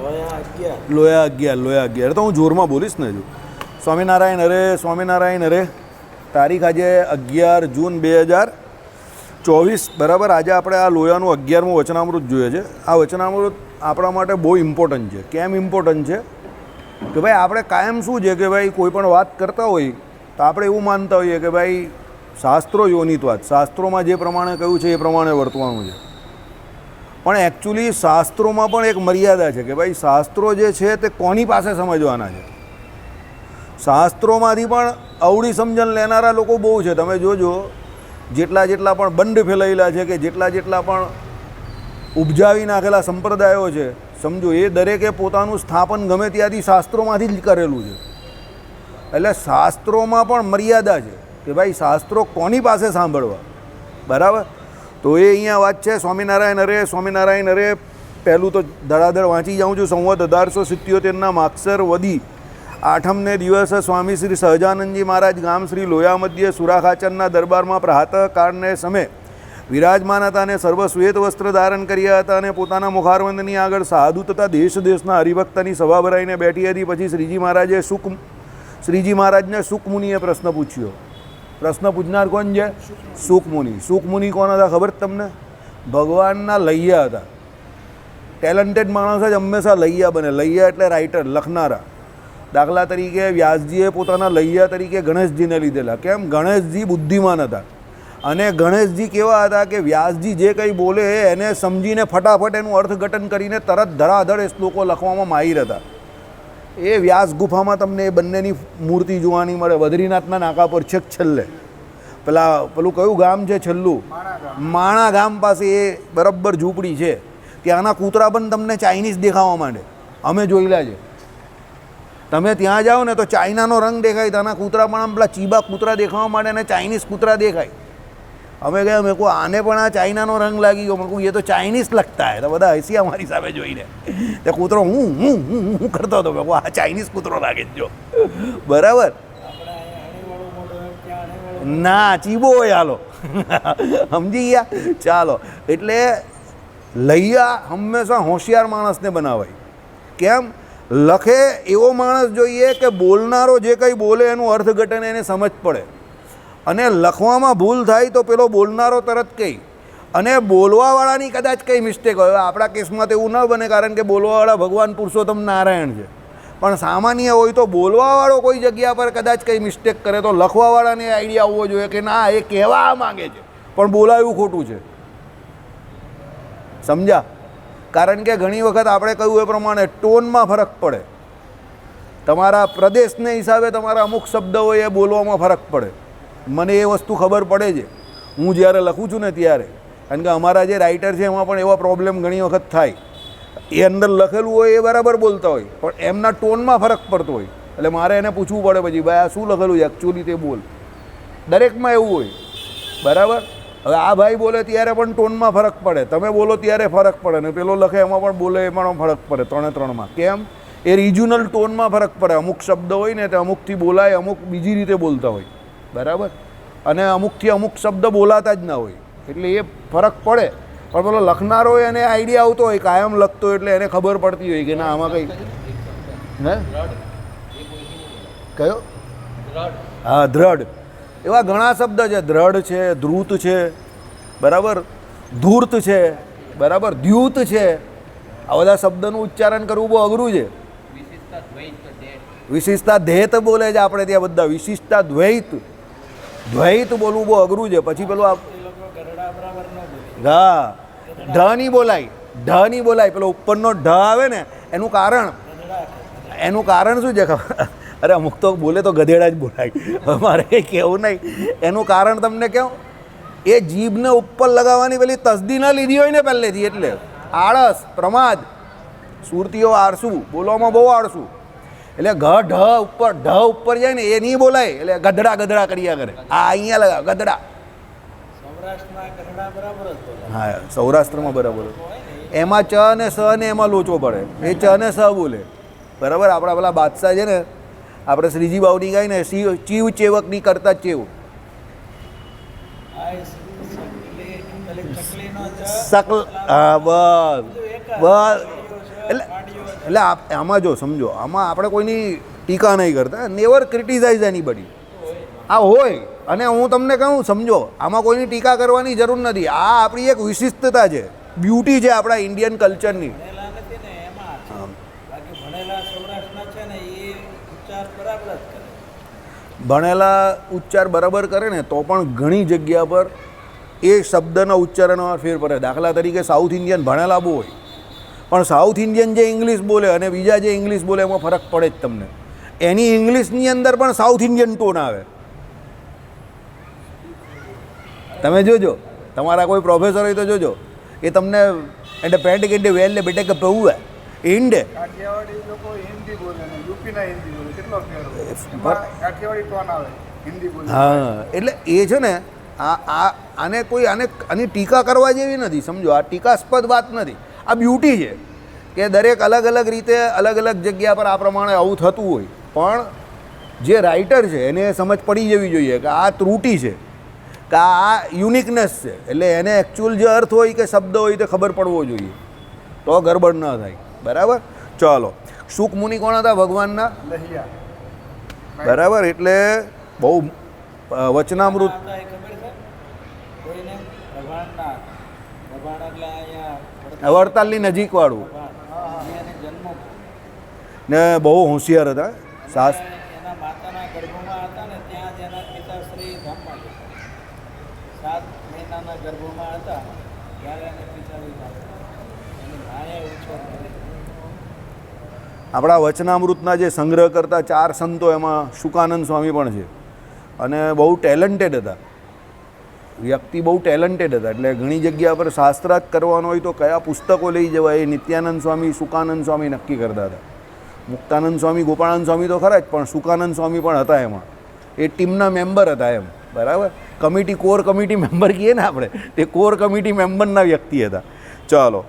લોયા 11 તો હું જોરમાં બોલીશ ને. જો સ્વામિનારાયણ હરે, સ્વામિનારાયણ હરે. તારીખ આજે 11 જૂન 2024, બરાબર. આજે આપણે આ લોયાનું 11મું વચનામૃત જોઈએ છે. આ વચનામૃત આપણા માટે બહુ ઇમ્પોર્ટન્ટ છે. કેમ ઇમ્પોર્ટન્ટ છે કે ભાઈ આપણે કાયમ શું છે કે ભાઈ કોઈ પણ વાત કરતા હોય તો આપણે એવું માનતા હોઈએ કે ભાઈ શાસ્ત્રો યોનિતવાદ, શાસ્ત્રોમાં જે પ્રમાણે કહ્યું છે એ પ્રમાણે વર્તવાનું છે. પણ એકચ્યુઅલી શાસ્ત્રોમાં પણ એક મર્યાદા છે કે ભાઈ શાસ્ત્રો જે છે તે કોની પાસે સમજવાના છે. શાસ્ત્રોમાંથી પણ અવળી સમજણ લેનારા લોકો બહુ છે. તમે જોજો જેટલા પણ બંધ ફેલાયેલા છે કે જેટલા પણ ઉપજાવી નાખેલા સંપ્રદાયો છે, સમજો એ દરેકે પોતાનું સ્થાપન ગમે ત્યાંથી શાસ્ત્રોમાંથી જ કરેલું છે. એટલે શાસ્ત્રોમાં પણ મર્યાદા છે કે ભાઈ શાસ્ત્રો કોની પાસે સાંભળવા, બરાબર. તો એ અહીંયા વાત છે. સ્વામિનારાયણ હરે, સ્વામિનારાયણ હરે. પહેલું તો ધડાધડ વાંચી જાઉં છું. સંવત 1877ના માગસર વદી 8મને દિવસે સ્વામી શ્રી સહજાનંદજી મહારાજ ગામ શ્રી લોયા મધ્યે સુરાખાચરના દરબારમાં પ્રાતઃકાળને સમયે વિરાજમાન હતા અને સર્વ શ્વેત વસ્ત્ર ધારણ કર્યા હતા અને પોતાના મુખારવંદની આગળ સાધુ તથા દેશ દેશના હરિભક્તની સભા ભરાઈને બેઠી હતી. પછી શ્રીજી મહારાજને સુકમુનિએ પ્રશ્ન પૂછ્યો. પ્રશ્ન પૂછનાર કોણ છે? સુકમુનિ. સુકમુનિ કોણ હતા ખબર તમને? ભગવાનના લૈયા હતા. ટેલેન્ટેડ માણસ જ હંમેશા લૈયા બને. લૈયા એટલે રાઇટર, લખનારા. દાખલા તરીકે વ્યાસજીએ પોતાના લૈયા તરીકે ગણેશજીને લીધેલા. કેમ? ગણેશજી બુદ્ધિમાન હતા અને ગણેશજી કેવા હતા કે વ્યાસજી જે કંઈ બોલે એને સમજીને ફટાફટ એનું અર્થઘટન કરીને તરત ધડાધડ એ શ્લોકો લખવામાં માહિર હતા. એ વ્યાસ ગુફામાં તમને એ બંનેની મૂર્તિ જોવાની મળે. બદ્રીનાથના નાકા પર છેક છેલ્લે પેલું કયું ગામ છે છેલ્લું? માણા ગામ પાસે એ બરાબર ઝૂંપડી છે. ત્યાંના કૂતરા પણ તમને ચાઇનીઝ દેખાવા માંડે. અમે જોયેલા છે. તમે ત્યાં જાઓ ને તો ચાઇનાનો રંગ દેખાય. ત્યાંના કૂતરા પણ આમ પેલા ચીબા કૂતરા દેખાવા માંડે અને ચાઇનીઝ કૂતરા દેખાય. અમે ગયા, મેં કહું આને પણ આ ચાઇનાનો રંગ લાગી ગયો. મેં કહું એ તો ચાઇનીઝ લગતા હે. તો બધા હસી અમારી સામે જોઈને. તે કૂતરો હું કરતો હતો. મેં કહું આ ચાઇનીઝ કૂતરો લાગે જ જો, બરાબર. ના, ચીબો હોય. હાલો સમજી ગયા? ચાલો. એટલે લૈયા હંમેશા હોશિયાર માણસને બનાવાય. કેમ? લખે એવો માણસ જોઈએ કે બોલનારો જે કંઈ બોલે એનું અર્થઘટન એને સમજ પડે. અને લખવામાં ભૂલ થાય તો પેલો બોલનારો તરત કહી, અને બોલવાવાળાની કદાચ કંઈ મિસ્ટેક હોય. આપણા કેસમાં તો એવું ન બને કારણ કે બોલવાવાળા ભગવાન પુરુષોત્તમ નારાયણ છે. પણ સામાન્ય હોય તો બોલવાવાળો કોઈ જગ્યા પર કદાચ કંઈ મિસ્ટેક કરે તો લખવાવાળાને આઈડિયા આવવો જોઈએ કે ના, એ કહેવા માગે છે પણ બોલાયું ખોટું છે. સમજ્યા? કારણ કે ઘણી વખત આપણે કહ્યું એ પ્રમાણે ટોનમાં ફરક પડે. તમારા પ્રદેશને હિસાબે તમારા અમુક શબ્દ હોય એ બોલવામાં ફરક પડે. મને એ વસ્તુ ખબર પડે છે હું જ્યારે લખું છું ને ત્યારે. કારણ કે અમારા જે રાઇટર છે એમાં પણ એવા પ્રોબ્લેમ ઘણી વખત થાય. એ અંદર લખેલું હોય એ બરાબર બોલતા હોય પણ એમના ટોનમાં ફરક પડતો હોય. એટલે મારે એને પૂછવું પડે પછી, ભાઈ આ શું લખેલું છે એકચ્યુઅલી તે બોલ. દરેકમાં એવું હોય, બરાબર. હવે આ ભાઈ બોલે ત્યારે પણ ટોનમાં ફરક પડે, તમે બોલો ત્યારે ફરક પડે, ને પેલો લખે એમાં પણ બોલે એમાં ફરક પડે. ત્રણમાં કેમ? એ રિજનલ ટોનમાં ફરક પડે. અમુક શબ્દ હોય ને તે અમુકથી બોલાય, અમુક બીજી રીતે બોલતા હોય, બરાબર. અને અમુકથી અમુક શબ્દ બોલાતા જ ના હોય. એટલે એ ફરક પડે. પણ પેલો લખનારો હોય એને આઈડિયા આવતો હોય, કાયમ લખતો હોય એટલે એને ખબર પડતી હોય કે ના આમાં કંઈ. હે? કયો? હા, દ્રઢ. એવા ઘણા શબ્દ છે. દ્રઢ છે, ધ્રુત છે, બરાબર. ધૂર્ત છે, બરાબર. દ્યુત છે. આ બધા શબ્દનું ઉચ્ચારણ કરવું બહુ અઘરું છે. વિશિષ્ટા ધૈત બોલે છે આપણે ત્યાં બધા. વિશિષ્ટા દ્વૈત, દ્વૈત બોલવું બહુ અઘરું છે. પછી પેલું હા, ઢ નહીં બોલાય. ઢ નહીં બોલાય. પેલો ઉપરનો ઢ આવે ને એનું કારણ શું છે ખબર? અરે અમુક તો બોલે તો ગધેડા જ બોલાય. મારે કંઈ કહેવું નહીં. એનું કારણ તમને કહું. એ જીભને ઉપર લગાવવાની પેલી તસદી ન લીધી હોય ને પહેલેથી, એટલે આળસ, પ્રમાદ. સુરતીઓ આળસુ, બોલવામાં બહુ આળસુ. એટલે ઢ ઉપર જાય ને એ નહીં બોલાય. એટલે ગધડા કર્યા કરે. આ અહીંયા લગાવ ગધડા. હા, સૌરાષ્ટ્રમાં બરાબર. એમાં ચ ને સ ને એમાં લોચો પડે. એ ચ ને સ બોલે, બરાબર. આપણા પેલા બાદશાહ છે ને, આપણે શ્રીજી બાવની ગાય ને, ચીવ ચેવકની કરતા ચેવ. સકલ. હા, બસ. એટલે આમાં જો સમજો, આમાં આપણે કોઈની ટીકા નહીં કરતા, નેવર ક્રિટિસાઇઝ એનીબડી. આ હોય અને હું તમને કહું સમજો, આમાં કોઈની ટીકા કરવાની જરૂર નથી. આ આપણી એક વિશિષ્ટતા છે, બ્યુટી છે આપણા ઇન્ડિયન કલ્ચરની. ભણેલા ઉચ્ચાર બરાબર કરે ને તો પણ ઘણી જગ્યા પર એ શબ્દના ઉચ્ચારણમાં ફેર પડે. દાખલા તરીકે સાઉથ ઇન્ડિયન ભણેલા બહુ હોય, પણ સાઉથ ઇન્ડિયન જે ઇંગ્લિશ બોલે અને બીજા જે ઇંગ્લિશ બોલે એમાં ફરક પડે જ તમને. એની ઇંગ્લિશની અંદર પણ સાઉથ ઇન્ડિયન ટોન આવે. તમે જોજો, તમારા કોઈ પ્રોફેસર હોય તો જોજો, એ તમને એટલે પેન્ટ કે વેલ બેટે કે પવું ઈંડે હા. એટલે એ છે ને આને કોઈ આની ટીકા કરવા જેવી નથી, સમજો. આ ટીકાસ્પદ વાત નથી, આ બ્યુટી છે કે દરેક અલગ અલગ રીતે અલગ અલગ જગ્યા પર આ પ્રમાણે આવું થતું હોય. પણ જે રાઇટર છે એને સમજ પડી જવી જોઈએ કે આ ત્રુટિ છે, કે આ યુનિકનેસ છે. એટલે એને એકચ્યુઅલ જે અર્થ હોય કે શબ્દ હોય તે ખબર પડવો જોઈએ, તો ગરબડ ન થાય. બરાબર. ચાલો, શુક મુનિ કોણ હતા? ભગવાનના બરાબર. એટલે બહુ વચનામૃત વડતાલની નજીક વાળું ને બહુ હોશિયાર હતા. સાસ આપણા વચનામૃતના જે સંગ્રહ કરતા 4 સંતો એમાં શુકાનંદ સ્વામી પણ છે અને બહુ ટેલેન્ટેડ હતા. વ્યક્તિ બહુ ટેલેન્ટેડ હતા. એટલે ઘણી જગ્યા પર શાસ્ત્રાર્થ કરવાનો હોય તો કયા પુસ્તકો લઈ જવાય એ નિત્યાનંદ સ્વામી, શુકાનંદ સ્વામી નક્કી કરતા હતા. મુક્તાનંદ સ્વામી, ગોપાળાનંદ સ્વામી તો ખરા જ, પણ શુકાનંદ સ્વામી પણ હતા એમાં. એ ટીમના મેમ્બર હતા એમ. બરાબર. કમિટી, કોર કમિટી મેમ્બર કહીએ ને આપણે, તે કોર કમિટી મેમ્બરના વ્યક્તિ હતા. ચાલો,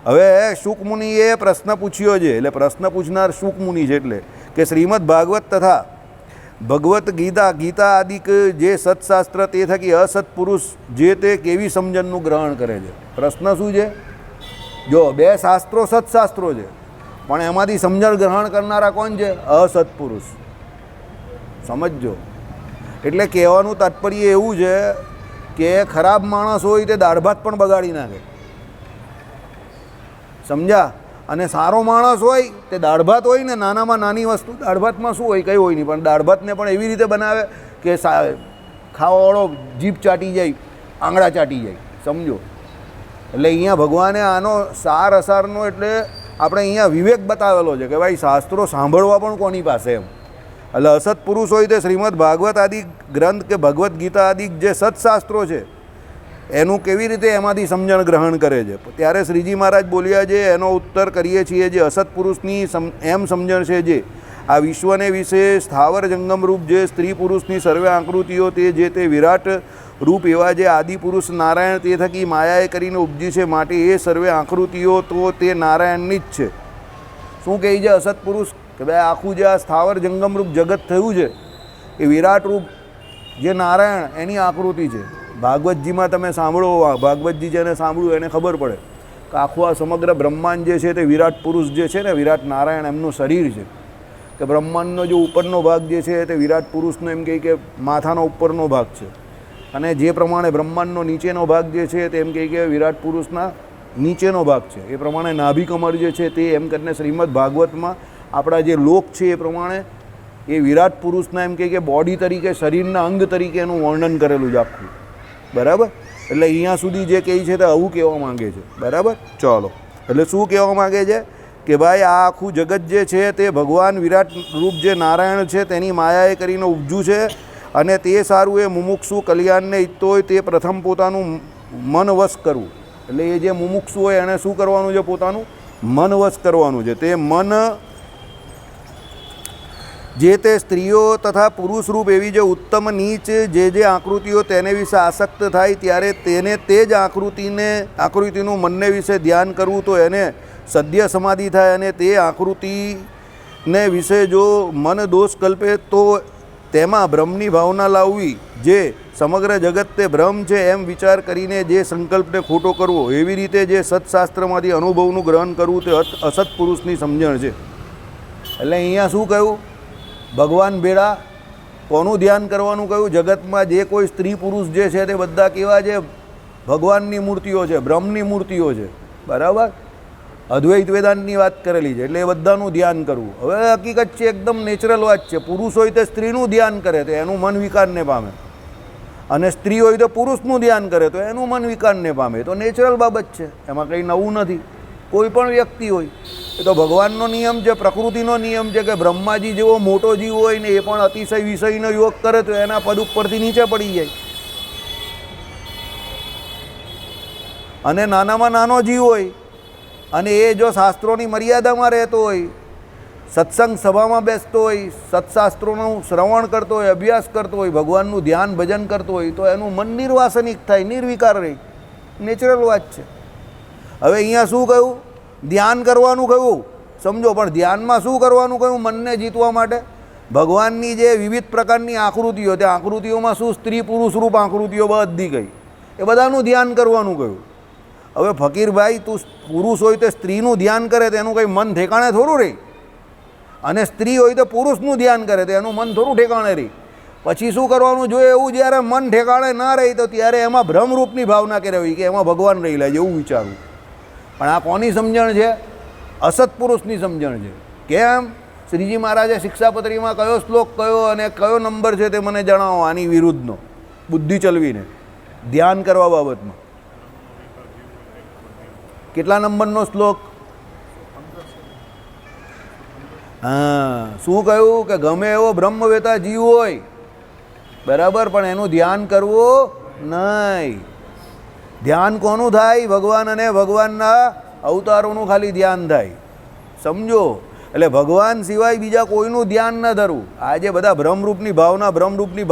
હવે શુક મુનિએ પ્રશ્ન પૂછ્યો છે. એટલે પ્રશ્ન પૂછનાર શુક મુનિ છે. એટલે કે શ્રીમદ ભાગવત તથા ભગવદ્ ગીતા, ગીતા આદિક જે સત્શાસ્ત્ર તે થકી અસત્પુરુષ જે તે કેવી સમજણનું ગ્રહણ કરે છે. પ્રશ્ન શું છે? જો 2 શાસ્ત્રો સત્શાસ્ત્રો છે, પણ એમાંથી સમજણ ગ્રહણ કરનારા કોણ છે? અસત્પુરુષ. સમજજો. એટલે કહેવાનું તાત્પર્ય એવું છે કે ખરાબ માણસ હોય તે દાળ ભાત પણ બગાડી નાખે, સમજ્યા? અને સારો માણસ હોય તે દાળ ભાત હોય ને, નાનામાં નાની વસ્તુ, દાળ ભાતમાં શું હોય? કંઈ હોય નહીં, પણ દાળ ભાતને પણ એવી રીતે બનાવે કે ખાવાવાળો જીભ ચાટી જાય, આંગળા ચાટી જાય. સમજો. એટલે અહીંયા ભગવાને આનો સાર અસારનો એટલે આપણે અહીંયા વિવેક બતાવેલો છે કે ભાઈ શાસ્ત્રો સાંભળવા પણ કોની પાસે એમ. એટલે અસત્પુરુષ હોય તે શ્રીમદ ભાગવત આદિ ગ્રંથ કે ભગવદ્ ગીતા આદિ જે સત્શાસ્ત્રો છે એનું કેવી રીતે એમાંથી સમજણ ગ્રહણ કરે છે. ત્યારે શ્રીજી મહારાજ બોલ્યા છે, એનો ઉત્તર કરીએ છીએ જે અસત્પુરુષની એમ સમજણ છે જે આ વિશ્વને વિશે સ્થાવર જંગમ રૂપ જે સ્ત્રી પુરુષની સર્વે આકૃતિઓ તે જે તે વિરાટ રૂપ એવા જે આદિપુરુષ નારાયણ તે થકી માયાએ કરીને ઉપજી છે, માટે એ સર્વે આકૃતિઓ તો તે નારાયણની જ છે. શું કહે છે અસત્પુરુષ? કે ભાઈ આખું જે આ સ્થાવર જંગમ રૂપ જગત થયું છે એ વિરાટ રૂપ જે નારાયણ એની આકૃતિ છે. ભાગવતજીમાં તમે સાંભળો, ભાગવતજી જેને સાંભળ્યું એને ખબર પડે કે આખું આ સમગ્ર બ્રહ્માંડ જે છે તે વિરાટ પુરુષ જે છે ને, વિરાટ નારાયણ એમનું શરીર છે. કે બ્રહ્માંડનો જે ઉપરનો ભાગ જે છે તે વિરાટ પુરુષનો એમ કહે કે માથાનો ઉપરનો ભાગ છે, અને જે પ્રમાણે બ્રહ્માંડનો નીચેનો ભાગ જે છે તે એમ કહે કે વિરાટ પુરુષના નીચેનો ભાગ છે. એ પ્રમાણે નાભી કમર જે છે તે એમ કરીને શ્રીમદ ભાગવતમાં આપણા જે લોક છે એ પ્રમાણે એ વિરાટ પુરુષના એમ કહે કે બોડી તરીકે, શરીરના અંગ તરીકે એનું વર્ણન કરેલું છે આખું. બરાબર. એટલે અહીંયા સુધી જે કહે છે તે આવું કહેવા માગે છે. બરાબર. ચાલો, એટલે શું કહેવા માગે છે કે ભાઈ આ આખું જગત જે છે તે ભગવાન વિરાટ રૂપ જે નારાયણ છે તેની માયાએ કરીને ઉપજ્યું છે, અને તે સારું એ મુમુક્ષુ કલ્યાણને ઈચ્છતો હોય તે પ્રથમ પોતાનું મન વશ કરવું. એટલે એ જે મુમુક્ષુ હોય એને શું કરવાનું છે? પોતાનું મન વશ કરવાનું છે. તે મન જે તે સ્ત્રીઓ તથા પુરુષ રૂપ એવી જે ઉત્તમ નીચ જે આકૃતિઓ તેને વિશે આસક્ત થાય ત્યારે તેને તે જ આકૃતિનું મનને વિશે ધ્યાન કરવું તો એને સદ્ય સમાધિ થાય, અને તે આકૃતિને વિશે જો મન દોષ કલ્પે તો તેમાં બ્રહ્મની ભાવના લાવવી, જે સમગ્ર જગત તે બ્રહ્મ છે એમ વિચાર કરીને જે સંકલ્પને ખોટો કરવો, એવી રીતે જે સત્શાસ્ત્રમાંથી અનુભવનું ગ્રહણ કરવું તે અસત પુરુષની સમજણ છે. એટલે અહીંયા શું કહ્યું? ભગવાન ભેળા કોનું ધ્યાન કરવાનું કહ્યું? જગતમાં જે કોઈ સ્ત્રી પુરુષ જે છે તે બધા કેવા છે? ભગવાનની મૂર્તિઓ છે, બ્રહ્મની મૂર્તિઓ છે. બરાબર? અદ્વૈત વેદાંતની વાત કરેલી છે. એટલે એ બધાનું ધ્યાન કરવું. હવે હકીકત છે, એકદમ નેચરલ વાત છે. પુરુષ હોય તો સ્ત્રીનું ધ્યાન કરે તો એનું મન વિકારને પામે, અને સ્ત્રી હોય તો પુરુષનું ધ્યાન કરે તો એનું મન વિકારને પામે. તો નેચરલ બાબત છે, એમાં કંઈ નવું નથી. કોઈ પણ વ્યક્તિ હોય એ તો ભગવાનનો નિયમ છે, પ્રકૃતિનો નિયમ છે કે બ્રહ્માજી જેવો મોટો જીવ હોય ને એ પણ અતિશય વિષયનો યોગ કરે તો એના પદ ઉપરથી નીચે પડી જાય. અને નાનામાં નાનો જીવ હોય અને એ જો શાસ્ત્રોની મર્યાદામાં રહેતો હોય, સત્સંગ સભામાં બેસતો હોય, સત્શાસ્ત્રોનું શ્રવણ કરતો હોય, અભ્યાસ કરતો હોય, ભગવાનનું ધ્યાન ભજન કરતો હોય તો એનું મન નિર્વાસનિક થાય, નિર્વિકાર રહે. નેચરલ વાત છે. હવે અહીંયા શું કહ્યું? ધ્યાન કરવાનું કહ્યું, સમજો. પણ ધ્યાનમાં શું કરવાનું કહ્યું? મનને જીતવા માટે ભગવાનની જે વિવિધ પ્રકારની આકૃતિઓ, તે આકૃતિઓમાં શું સ્ત્રી પુરુષ રૂપ આકૃતિઓ બધી ગઈ, એ બધાનું ધ્યાન કરવાનું કહ્યું. હવે ફકીરભાઈ, તું પુરુષ હોય તો સ્ત્રીનું ધ્યાન કરે તો એનું કંઈ મન ઠેકાણે થોડું રહે, અને સ્ત્રી હોય તો પુરુષનું ધ્યાન કરે તો એનું મન થોડું ઠેકાણે રહે. પછી શું કરવાનું જોઈએ? એવું જ્યારે મન ઠેકાણે ના રહી તો ત્યારે એમાં ભ્રમરૂપની ભાવના કરાવી કે એમાં ભગવાન રહેલા છે એવું વિચારવું. પણ આ કોની સમજણ છે? અસત પુરુષની સમજણ છે. કેમ? શ્રીજી મહારાજે શિક્ષાપત્રીમાં કયો શ્લોક કયો અને કયો નંબર છે તે મને જણાવો આની વિરુદ્ધનો, બુદ્ધિ ચલવીને ધ્યાન કરવા બાબતમાં. કેટલા નંબરનો શ્લોક? હા, શું કહ્યું? કે ગમે એવો બ્રહ્મવેતા જીવ હોય, બરાબર, પણ એનું ધ્યાન કરવું નહીં. ધ્યાન કોનું થાય? ભગવાન અને ભગવાનના અવતારોનું ખાલી ધ્યાન થાય. સમજો? એટલે ભગવાન સિવાય બીજા કોઈનું ધ્યાન ન ધરવું. આજે બધા ભ્રમરૂપની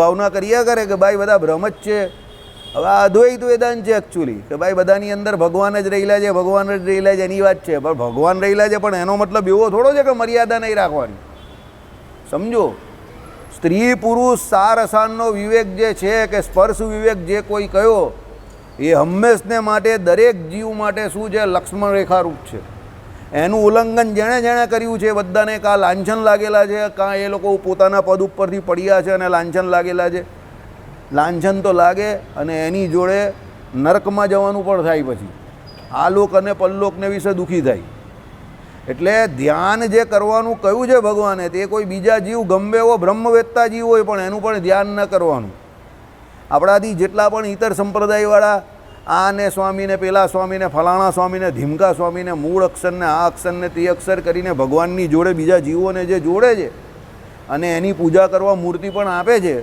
ભાવના કર્યા કરે કે ભાઈ બધા ભ્રમ જ છે. હવે આ અદ્વૈત વેદાંત છે એકચ્યુઅલી, કે ભાઈ બધાની અંદર ભગવાન જ રહેલા છે, ભગવાન જ રહેલા છે, એની વાત છે. પણ ભગવાન રહેલા છે, પણ એનો મતલબ એવો થોડો છે કે મર્યાદા નહીં રાખવાની. સમજો? સ્ત્રી પુરુષ સાર અસારનો વિવેક જે છે, કે સ્પર્શ વિવેક જે કોઈ કયો, એ હંમેશને માટે દરેક જીવ માટે શું છે? લક્ષ્મણ રેખારૂપ છે. એનું ઉલ્લંઘન જેણે જેણે કર્યું છે બધાને કાં લાંછન લાગેલા છે, કાં એ લોકો પોતાના પદ ઉપરથી પડ્યા છે અને લાંછન લાગેલા છે. લાંછન તો લાગે અને એની જોડે નરકમાં જવાનું પણ થાય. પછી આ લોક અને પરલોકને વિશે દુઃખી થાય. એટલે ધ્યાન જે કરવાનું કહ્યું છે ભગવાને, તે કોઈ બીજા જીવ ગમે એવો બ્રહ્મવેત્તા જીવ હોય પણ એનું પણ ધ્યાન ન કરવાનું. આપણાથી જેટલા પણ ઇતર સંપ્રદાયવાળા આને સ્વામીને, પેલા સ્વામીને, ફલાણા સ્વામીને, ધીમકા સ્વામીને, મૂળ અક્ષરને, આ અક્ષરને, તે અક્ષર કરીને ભગવાનની જોડે બીજા જીવોને જે જોડે છે અને એની પૂજા કરવા મૂર્તિ પણ આપે છે,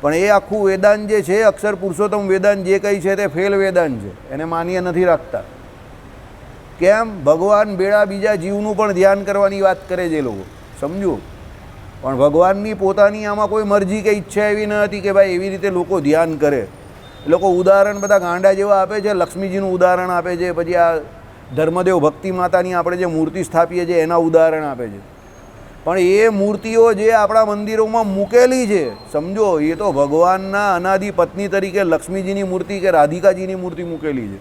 પણ એ આખું વેદાંત જે છે, અક્ષર પુરુષોત્તમ વેદાંત જે કંઈ છે તે ફેલ વેદાંત છે. એને માન્ય નથી રાખતા. કેમ? ભગવાન બેડા બીજા જીવનું પણ ધ્યાન કરવાની વાત કરે છે એ લોકો. સમજો? પણ ભગવાનની પોતાની આમાં કોઈ મરજી કે ઈચ્છા એવી ન હતી કે ભાઈ એવી રીતે લોકો ધ્યાન કરે. એ લોકો ઉદાહરણ બધા ગાંડા જેવા આપે છે. લક્ષ્મીજીનું ઉદાહરણ આપે છે, પછી આ ધર્મદેવ ભક્તિ માતાની આપણે જે મૂર્તિ સ્થાપીએ છીએ એના ઉદાહરણ આપે છે. પણ એ મૂર્તિઓ જે આપણા મંદિરોમાં મૂકેલી છે, સમજો, એ તો ભગવાનના અનાદિ પત્ની તરીકે લક્ષ્મીજીની મૂર્તિ કે રાધિકાજીની મૂર્તિ મૂકેલી છે.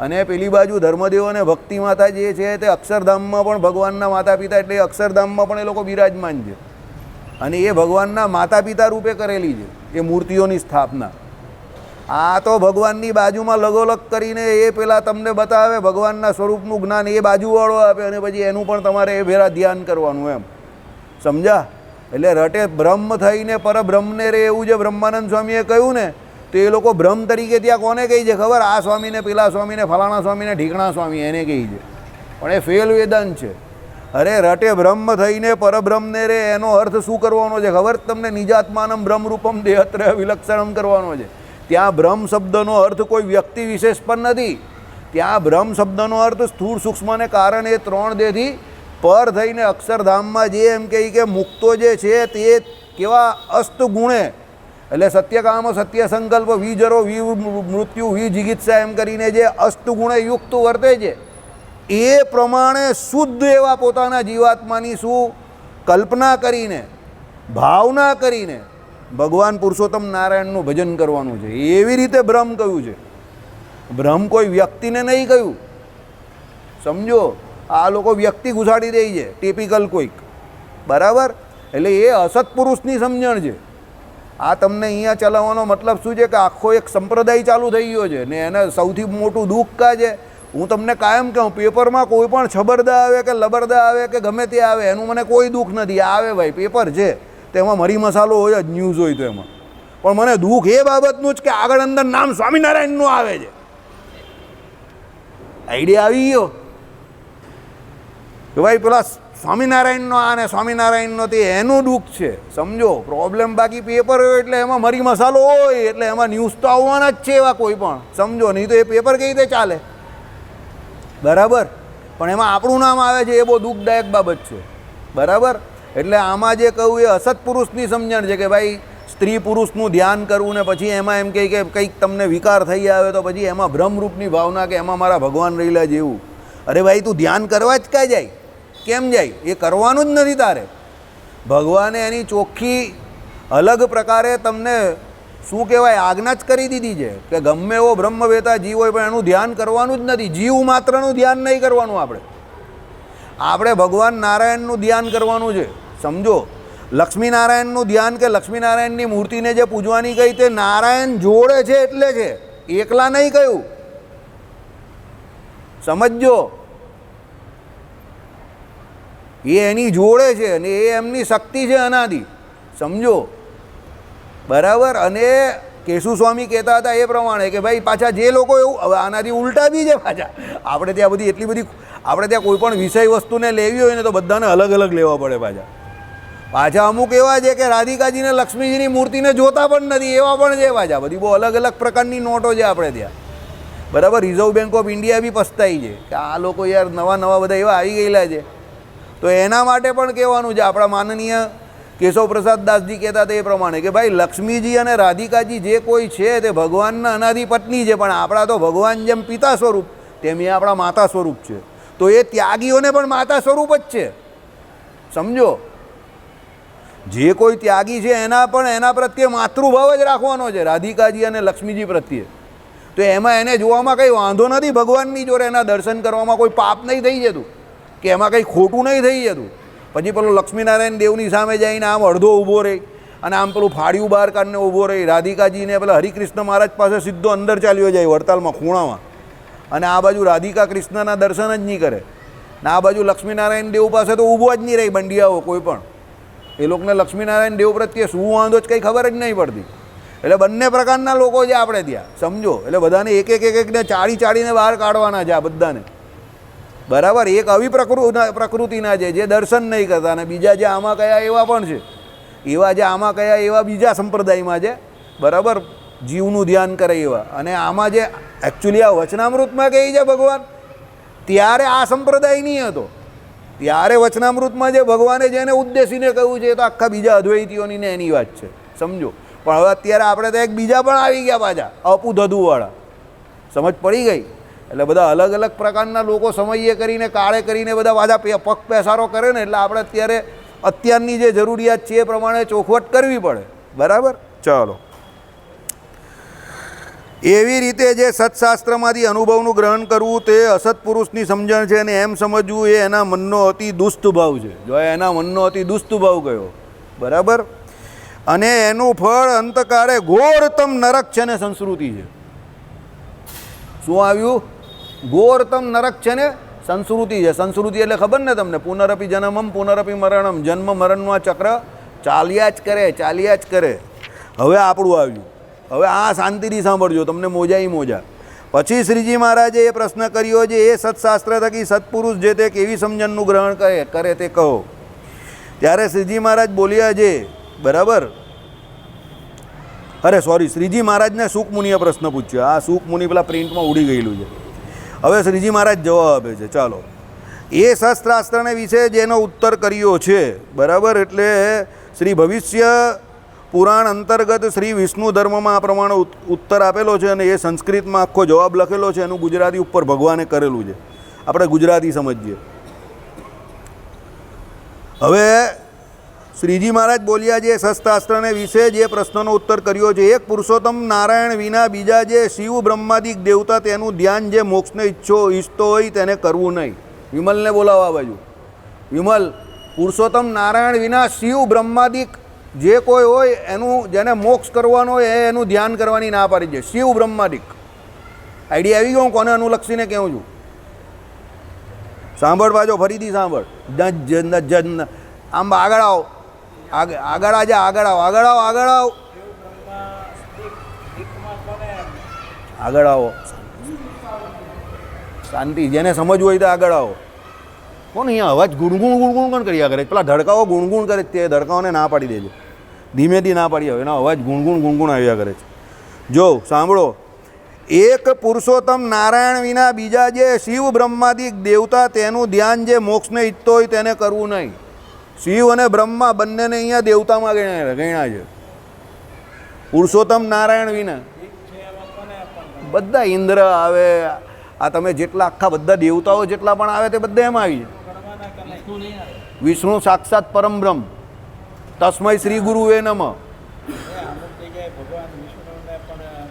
અને પેલી બાજુ ધર્મદેવ અને ભક્તિ માતા જે છે તે અક્ષરધામમાં પણ ભગવાનના માતા પિતા, એટલે અક્ષરધામમાં પણ એ લોકો બિરાજમાન છે અને એ ભગવાનના માતા પિતા રૂપે કરેલી છે એ મૂર્તિઓની સ્થાપના. આ તો ભગવાનની બાજુમાં લગોલગ કરીને એ પેલા તમને બતાવે ભગવાનના સ્વરૂપનું જ્ઞાન, એ બાજુવાળો આપે અને પછી એનું પણ તમારે એ ભેરા ધ્યાન કરવાનું. એમ સમજા? એટલે રટે બ્રહ્મ થઈને પરબ્રહ્મને રે, એવું જે બ્રહ્માનંદ સ્વામીએ કહ્યું ને, તો એ લોકો બ્રહ્મ તરીકે ત્યાં કોને કહી છે ખબર? આ સ્વામીને, પેલા સ્વામીને, ફલાણા સ્વામીને, ઢીકણા સ્વામી એને કહી છે. પણ એ ફેલ વેદાંત છે. અરે રટે બ્રહ્મ થઈને પરબ્રહ્મને રે, એનો અર્થ શું કરવાનો છે ખબર તમને? નિજાત્માનમ બ્રહ્મરૂપમ દેહત્રય વિલક્ષણમ કરવાનો છે. ત્યાં બ્રહ્મ શબ્દનો અર્થ કોઈ વ્યક્તિ વિશેષ પણ નથી. ત્યાં બ્રહ્મ શબ્દનો અર્થ સ્થૂળ સૂક્ષ્મને કારણે એ ત્રણ દેહથી પર થઈને અક્ષરધામમાં જે એમ કહે કે મુક્તો જે છે તે કેવા અસ્ત ગુણે, એટલે સત્યકામ, સત્ય સંકલ્પ, વિજરો, મૃત્યુ, વિજિગિત્સા એમ કરીને જે અસ્ત ગુણે યુક્ત વર્તે છે, એ પ્રમાણે શુદ્ધ એવા પોતાના જીવાત્માની શું કલ્પના કરીને ભાવના કરીને ભગવાન પુરુષોત્તમ નારાયણનું ભજન કરવાનું છે. એવી રીતે બ્રહ્મ કહ્યું છે. બ્રહ્મ કોઈ વ્યક્તિને નહીં કહ્યું, સમજો. આ લોકો વ્યક્તિ ઘુસાડી દે છે, ટિપિકલ કોઈક, બરાબર. એટલે એ અસત પુરુષની સમજણ છે. આ તમને અહીંયા ચલાવવાનો મતલબ શું છે કે આખો એક સંપ્રદાય ચાલુ થઈ ગયો છે ને એને સૌથી મોટું દુઃખ કા છે. હું તમને કાયમ કહું, પેપરમાં કોઈ પણ છબરદા આવે કે લબરદા આવે કે ગમે તે આવે એનું મને કોઈ દુઃખ નથી. આવે ભાઈ, પેપર છે, તેમાં મરી મસાલો હોય જ, ન્યૂઝ હોય તો એમાં. પણ મને દુઃખ એ બાબતનું જ કે આગળ અંદર નામ સ્વામિનારાયણનું આવે છે. આઈડિયા આવી ગયો કે ભાઈ પેલા સ્વામિનારાયણનો આ ને સ્વામિનારાયણનો તે, એનું દુઃખ છે, સમજો. પ્રોબ્લેમ બાકી પેપર હોય એટલે એમાં મરી મસાલો હોય એટલે એમાં ન્યૂઝ તો આવવાના જ છે એવા કોઈ પણ, સમજો. નહીં તો એ પેપર કઈ રીતે ચાલે, બરાબર. પણ એમાં આપણું નામ આવે છે, એ બહુ દુઃખદાયક બાબત છે, બરાબર. એટલે આમાં જે કહું એ અસત પુરુષની સમજણ છે કે ભાઈ સ્ત્રી પુરુષનું ધ્યાન કરવું ને પછી એમાં એમ કહે કે કંઈક તમને વિકાર થઈ આવે તો પછી એમાં બ્રહ્મરૂપની ભાવના કે એમાં મારા ભગવાન રહેલા જેવું. અરે ભાઈ, તું ધ્યાન કરવા જ ક્યાં જાય? કેમ જાય? એ કરવાનું જ નથી તારે. ભગવાને એની ચોખ્ખી અલગ પ્રકારે તમને શું કહેવાય આજ્ઞા જ કરી દીધી છે કે ગમે એવો બ્રહ્મવેતા જીવ હોય પણ એનું ધ્યાન કરવાનું જ નથી. જીવ માત્રનું ધ્યાન નહીં કરવાનું. આપણે ભગવાન નારાયણનું ધ્યાન કરવાનું છે, સમજો. લક્ષ્મીનારાયણનું ધ્યાન કે લક્ષ્મીનારાયણની મૂર્તિને જે પૂજવાની કહી તે નારાયણ જોડે છે એટલે છે, એકલા નહીં કહ્યું, સમજજો. એ એની જોડે છે અને એ એમની શક્તિ છે અનાદિ, સમજો, બરાબર. અને કેશુ સ્વામી કહેતા હતા એ પ્રમાણે કે ભાઈ પાછા જે લોકો એવું, હવે આનાથી ઉલટા બી છે પાછા. આપણે ત્યાં બધી એટલી બધી, આપણે ત્યાં કોઈ પણ વિષય વસ્તુને લેવી હોય ને તો બધાને અલગ અલગ લેવા પડે. પાછા અમુક એવા છે કે રાધિકાજીને લક્ષ્મીજીની મૂર્તિને જોતા પણ નથી, એવા પણ છે પાછા. બધી બહુ અલગ અલગ પ્રકારની નોટો છે આપણે ત્યાં, બરાબર. રિઝર્વ બેંક ઓફ ઇન્ડિયા બી પસ્તાઈ છે કે આ લોકો યાર નવા નવા બધા એવા આવી ગયેલા છે. તો એના માટે પણ કહેવાનું છે, આપણા માનનીય કેશવ પ્રસાદ દાસજી કહેતા હતા એ પ્રમાણે કે ભાઈ લક્ષ્મીજી અને રાધિકાજી જે કોઈ છે તે ભગવાનના અનાદિ પત્ની છે, પણ આપણા તો ભગવાન જેમ પિતા સ્વરૂપ તેમ એ આપણા માતા સ્વરૂપ છે. તો એ ત્યાગીઓને પણ માતા સ્વરૂપ જ છે, સમજો. જે કોઈ ત્યાગી છે એના પણ એના પ્રત્યે માતૃભાવ જ રાખવાનો છે, રાધિકાજી અને લક્ષ્મીજી પ્રત્યે. તો એમાં એને જોવામાં કંઈ વાંધો નથી. ભગવાનની જોડે એના દર્શન કરવામાં કોઈ પાપ નહીં થઈ જતું કે એમાં કંઈ ખોટું નહીં થઈ જતું. પછી પેલો લક્ષ્મીનારાયણ દેવની સામે જઈને આમ અડધો ઊભો રહી અને આમ પેલું ફાળિયું બહાર કાઢીને ઊભો રહી. રાધિકાજીને પેલા હરિકૃષ્ણ મહારાજ પાસે સીધો અંદર ચાલ્યો જાય વડતાલમાં ખૂણામાં, અને આ બાજુ રાધિકા કૃષ્ણના દર્શન જ નહીં કરે ને આ બાજુ લક્ષ્મીનારાયણ દેવ પાસે તો ઊભો જ નહીં રહી બંડિયાઓ કોઈ પણ. એ લોકોને લક્ષ્મીનારાયણ દેવ પ્રત્યે શું વાંધો જ કંઈ ખબર જ નહીં પડતી. એટલે બંને પ્રકારના લોકો છે આપણે ત્યાં, સમજો. એટલે બધાને એક એકને ચાળીને બહાર કાઢવાના છે આ બધાને, બરાબર. એક આવી પ્રકૃતિના છે જે દર્શન નહીં કરતા, અને બીજા જે આમાં કયા એવા પણ છે, એવા જે આમાં કયા એવા બીજા સંપ્રદાયમાં છે, બરાબર, જીવનું ધ્યાન કરે એવા. અને આમાં જે એકચ્યુઅલી આ વચનામૃતમાં કહે છે ભગવાન, ત્યારે આ સંપ્રદાય નહીં હતો. ત્યારે વચનામૃતમાં જે ભગવાને જેને ઉદ્દેશીને કહ્યું છે એ તો આખા બીજા અદ્વૈતીઓની ને એની વાત છે, સમજો. પણ હવે અત્યારે આપણે તો એક બીજા પણ આવી ગયા પાછા, અપુધધુવાળા, સમજ પડી ગઈ. એટલે બધા અલગ અલગ પ્રકારના લોકો સમયે કરીને કાળે કરીને બધા પાછા પગ પેસારો કરે ને, એટલે આપણે અત્યારની જે જરૂરિયાત છે એ પ્રમાણે ચોખવટ કરવી પડે, બરાબર. ચાલો, એવી રીતે જે સત્શાસ્ત્રમાંથી અનુભવનું ગ્રહણ કરવું તે અસત્પુરુષની સમજણ છે, અને એમ સમજવું એ એના મનનો અતિ દુષ્ટ ભાવ છે. જો એના મનનો અતિ દુષ્ટ ભાવ કયો, બરાબર. અને એનું ફળ અંતકાળે ઘોરતમ નરક છે ને સંસ્કૃતિ છે. શું આવ્યું? ઘોરતમ નરક છે ને સંસ્કૃતિ છે. સંસ્કૃતિ એટલે ખબર ને તમને? પુનરપી જન્મમ પુનરપી મરણમ, જન્મ મરણનું ચક્ર ચાલ્યા જ કરે. હવે આપણું આવ્યું. હવે આ શાંતિથી સાંભળજો, તમને મોજા. પછી શ્રીજી મહારાજે એ પ્રશ્ન કર્યો છે, એ સત્શાસ્ત્ર થકી સત્પુરુષ જે તે કેવી સમજણનું ગ્રહણ કરે તે કહો. ત્યારે શ્રીજી મહારાજ બોલ્યા છે, બરાબર. અરે સોરી, શ્રીજી મહારાજને શુકમુનિએ પ્રશ્ન પૂછ્યો. આ શુકમુનિ પેલા પ્રિન્ટમાં ઉડી ગયેલું છે. હવે શ્રીજી મહારાજ જવાબ આપે છે. ચાલો, એ શસ્ત્રાસ્ત્રને વિશે જેનો ઉત્તર કર્યો છે, બરાબર. એટલે શ્રી ભવિષ્ય પુરાણ અંતર્ગત શ્રી વિષ્ણુ ધર્મમાં આ પ્રમાણે ઉત્તર આપેલો છે, અને એ સંસ્કૃતમાં આખો જવાબ લખેલો છે. એનું ગુજરાતી ઉપર ભગવાને કરેલું છે. આપણે ગુજરાતી સમજીએ. હવે શ્રીજી મહારાજ બોલ્યા છે શસ્ત્રાસ્ત્રને વિશે જે પ્રશ્નનો ઉત્તર કર્યો છે, એક પુરુષોત્તમ નારાયણ વિના બીજા જે શિવ બ્રહ્માદિક દેવતા તેનું ધ્યાન જે મોક્ષને ઈચ્છતો હોય તેને કરવું નહીં. વિમલને બોલાવો આ બાજુ. વિમલ, પુરુષોત્તમ નારાયણ વિના શિવ બ્રહ્માદિક જે કોઈ હોય એનું જેને મોક્ષ કરવાનો હોય એનું ધ્યાન કરવાની ના પાડી છે. શિવ બ્રહ્માદિક આઈડિયા આવી ગયો? હું કોને અનુલક્ષીને કહું છું? સાંભળ પાછો, ફરીથી સાંભળ. આમ આગળ આવો, આગળ આજે આગળ આવો, આગળ આવો, આગળ આવો, આગળ આવો. શાંતિ, જેને સમજવું હોય તો આગળ આવો. કોણ અહીંયા અવાજ ગુણગુણ ગુણગુણ કોણ કર્યા કરે? પેલા ધડકાઓ ગુણગુણ કરે તે ધડકાઓને ના પાડી દેજો. ધીમેથી ના પાડી આવે, એનો અવાજ ગુણગુણ ગુણગુણ આવ્યા કરે છે. જો સાંભળો, એક પુરુષોત્તમ નારાયણ વિના બીજા જે શિવ બ્રહ્માદિક દેવતા તેનું ધ્યાન જે મોક્ષને ઈચ્છતો હોય તેને કરવું નહીં. શિવ અને બ્રહ્મા બંનેને અહીંયા દેવતામાં ગણ્યા છે. પુરુષોત્તમ નારાયણ વિના બધા ઇન્દ્ર આવે, આ તમે જેટલા આખા બધા દેવતાઓ જેટલા પણ આવે તે બધા એમાં આવી જાય. વિષ્ણુ સાક્ષાત પરમ બ્રહ્મ, તસ્મૈ શ્રી ગુરુવે નમઃ.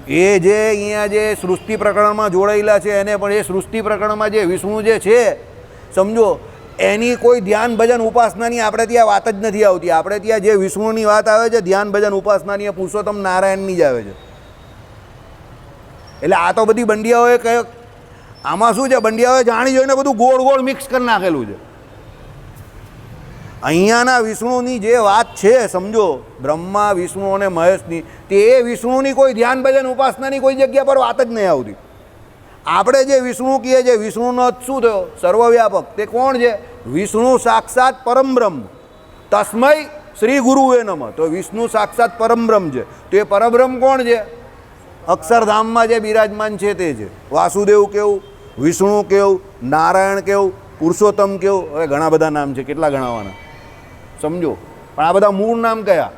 એ જે અહીંયા જે સૃષ્ટિ પ્રકરણમાં જોડાયેલા છે એને પણ એ સૃષ્ટિ પ્રકરણમાં જે વિષ્ણુ જે છે સમજો, એની કોઈ ધ્યાન ભજન ઉપાસનાની આપણે ત્યાં વાત જ નથી આવતી. આપણે ત્યાં જે વિષ્ણુની વાત આવે છે ધ્યાન ભજન ઉપાસનાની, એ પુરુષોત્તમ નારાયણની જ આવે છે. એટલે આ તો બધી બંડિયાઓએ કહે, આમાં શું છે, બંડિયાઓએ જાણી જોઈને બધું ગોળ ગોળ મિક્સ કરી નાખેલું છે. અહીંયાના વિષ્ણુની જે વાત છે સમજો, બ્રહ્મા વિષ્ણુ અને મહેશની, તે વિષ્ણુની કોઈ ધ્યાન ભજન ઉપાસનાની કોઈ જગ્યા પર વાત જ નહીં આવતી. આપણે જે વિષ્ણુ કહીએ છીએ, વિષ્ણુનો શું થયો? સર્વવ્યાપક. તે કોણ છે? વિષ્ણુ સાક્ષાત પરમ બ્રહ્મ. તસ્મૈ શ્રી ગુરુવે નમઃ. તો વિષ્ણુ સાક્ષાત પરમ બ્રહ્મ છે. તો એ પરબ્રહ્મ કોણ છે? અક્ષરધામમાં જે બિરાજમાન છે તે છે. વાસુદેવ કેવું, વિષ્ણુ કેવું, નારાયણ કેવું, પુરુષોત્તમ કેવું, હવે ઘણા બધા નામ છે, કેટલા ગણાવવાના સમજો. પણ આ બધા મૂળ નામ કયા?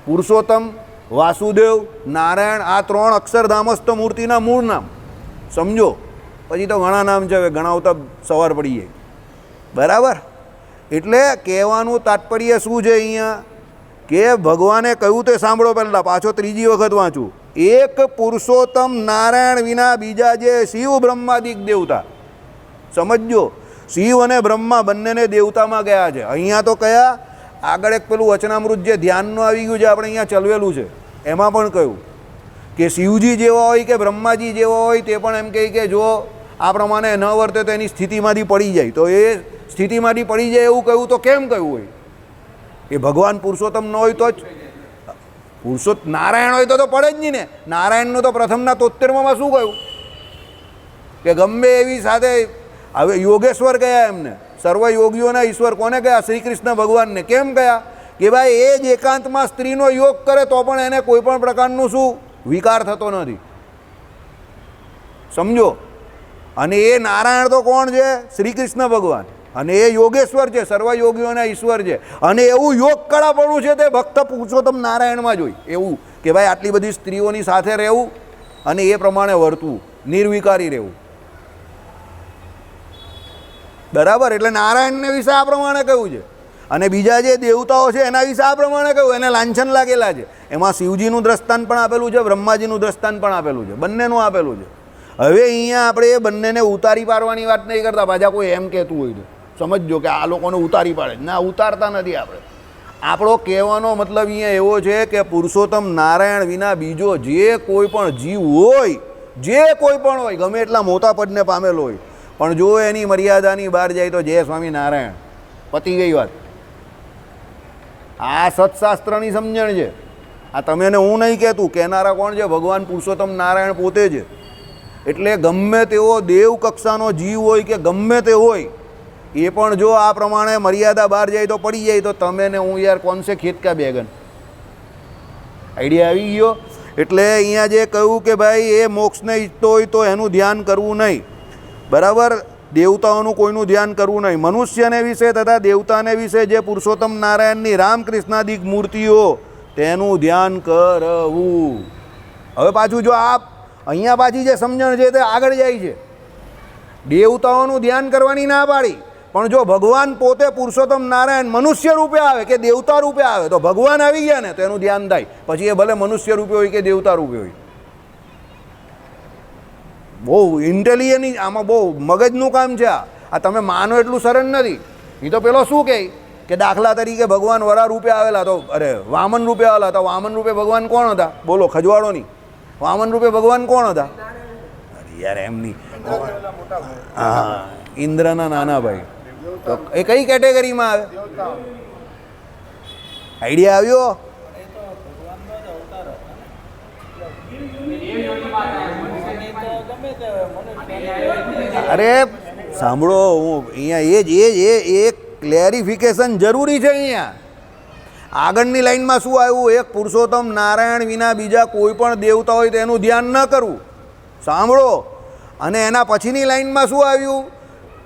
પુરુષોત્તમ, વાસુદેવ, નારાયણ, આ ત્રણ અક્ષરધામસ્થ મૂર્તિના મૂળ નામ સમજો. પછી તો ઘણા નામ છે, હવે ગણાવતા સવાર પડી જાય. બરાબર? એટલે કહેવાનું તાત્પર્ય શું છે અહીંયા કે ભગવાને કહ્યું તે સાંભળો. પહેલાં પાછો ત્રીજી વખત વાંચું. એક પુરુષોત્તમ નારાયણ વિના બીજા જે શિવ બ્રહ્માદિક દેવતા, સમજજો, શિવ અને બ્રહ્મા બંનેને દેવતામાં ગયા છે. અહીંયા તો કયા? આગળ એક પેલું વચનામૃત જે ધ્યાનનું આવી ગયું છે, આપણે અહીંયા ચલવેલું છે, એમાં પણ કહ્યું કે શિવજી જેવા હોય કે બ્રહ્માજી જેવા હોય તે પણ એમ કહે કે જો આ પ્રમાણે ન વર્તે તો એની સ્થિતિમાંથી પડી જાય. તો એ સ્થિતિમાંથી પડી જાય એવું કહ્યું તો કેમ કહ્યું હોય? એ ભગવાન પુરુષોત્તમ ન હોય તો જ, નારાયણ હોય તો પડે જ નહીં ને. નારાયણનું તો પ્રથમના 73માં શું કહ્યું કે ગમે એવી સાથે, હવે યોગેશ્વર ગયા એમને, સર્વ યોગીઓના ઈશ્વર કોને ગયા? શ્રી કૃષ્ણ ભગવાનને. કેમ ગયા? કે ભાઈ એ જ એકાંતમાં સ્ત્રીનો યોગ કરે તો પણ એને કોઈ પણ પ્રકારનું શું વિકાર થતો નથી સમજો. અને એ નારાયણ તો કોણ છે? શ્રી કૃષ્ણ ભગવાન. અને એ યોગેશ્વર છે, સર્વ યોગીઓના ઈશ્વર છે. અને એવું યોગ કળાપણું છે તે ભક્ત પુરુષોત્તમ નારાયણમાં જ હોય. એવું કે ભાઈ આટલી બધી સ્ત્રીઓની સાથે રહેવું અને એ પ્રમાણે વર્તવું, નિર્વિકારી રહેવું. બરાબર? એટલે નારાયણને વિશે આ પ્રમાણે કહ્યું છે. અને બીજા જે દેવતાઓ છે એના વિશે આ પ્રમાણે કહ્યું, એને લાંછન લાગેલા છે. એમાં શિવજીનું દ્રષ્ટાંત પણ આપેલું છે, બ્રહ્માજીનું દ્રષ્ટાંત પણ આપેલું છે, બંનેનું આપેલું છે. હવે અહીંયા આપણે એ બંનેને ઉતારી પાડવાની વાત નહીં કરતા. પાછા કોઈ એમ કહેતું હોય તો સમજજો કે આ લોકોને ઉતારી પાડે. ના, ઉતારતા નથી આપણે. આપણો કહેવાનો મતલબ અહીંયા એવો છે કે પુરુષોત્તમ નારાયણ વિના બીજો જે કોઈ પણ જીવ હોય, જે કોઈ પણ હોય, ગમે એટલા મોટા પદને પામેલો હોય, પણ જો એની મર્યાદાની બહાર જાય તો જય સ્વામી નારાયણ, પતી ગઈ વાત. આ સત્શાસ્ત્રની સમજણ છે. આ તમે ને હું નહીં કહેતું, કહેનારા કોણ છે? ભગવાન પુરુષોત્તમ નારાયણ પોતે છે. એટલે ગમે તેવો દેવ કક્ષાનો જીવ હોય કે ગમે તે હોય, એ પણ જો આ પ્રમાણે મર્યાદા બહાર જાય તો પડી જાય તો તમે ને હું યાર કોણ છે ખેત કા બેગન. આઈડિયા આવી ગયો? એટલે અહીંયા જે કહ્યું કે ભાઈ એ મોક્ષને ઈચ્છતો હોય તો એનું ધ્યાન કરવું નહીં. બરાબર? દેવતાઓનું કોઈનું ધ્યાન કરવું નહીં. મનુષ્યને વિશે તથા દેવતાને વિશે જે પુરુષોત્તમ નારાયણની રામકૃષ્ણાદિક મૂર્તિઓ, તેનું ધ્યાન કરવું. હવે પાછું જો આ અહીંયા પાછી જે સમજણ છે તે આગળ જાય છે. દેવતાઓનું ધ્યાન કરવાની ના પાડી, પણ જો ભગવાન પોતે પુરુષોત્તમ નારાયણ મનુષ્ય રૂપે આવે કે દેવતા રૂપે આવે તો ભગવાન આવી ગયા ને તો એનું ધ્યાન થાય, પછી એ ભલે મનુષ્ય રૂપે હોય કે દેવતા રૂપે હોય. બહુ ઇન્ટેલિજન્ટ, આમાં બહુ મગજનું કામ છે આ. તમે માનો એટલું સરળ નથી. એ તો પેલો શું કહે કે દાખલા તરીકે ભગવાન વરા રૂપે આવેલા તો અરે વામન રૂપે આવેલા તો વામન રૂપે ભગવાન કોણ હતા? બોલો, ખજવાડો નહીં. વામન રૂપે ભગવાન કોણ હતા? અરે યાર એમની, હા, ઇન્દ્રના નાના ભાઈ. તો એ કઈ કેટેગરીમાં આવે? આઈડિયા આવ્યો? અરે સાંભળો, હું અહીંયા એ ક્લેરિફિકેશન જરૂરી છે. અહીંયા આગળની લાઈનમાં શું આવ્યું? એક પુરુષોત્તમ નારાયણ વિના બીજા કોઈ પણ દેવતા હોય તો એનું ધ્યાન ન કરવું. સાંભળો. અને એના પછીની લાઈનમાં શું આવ્યું?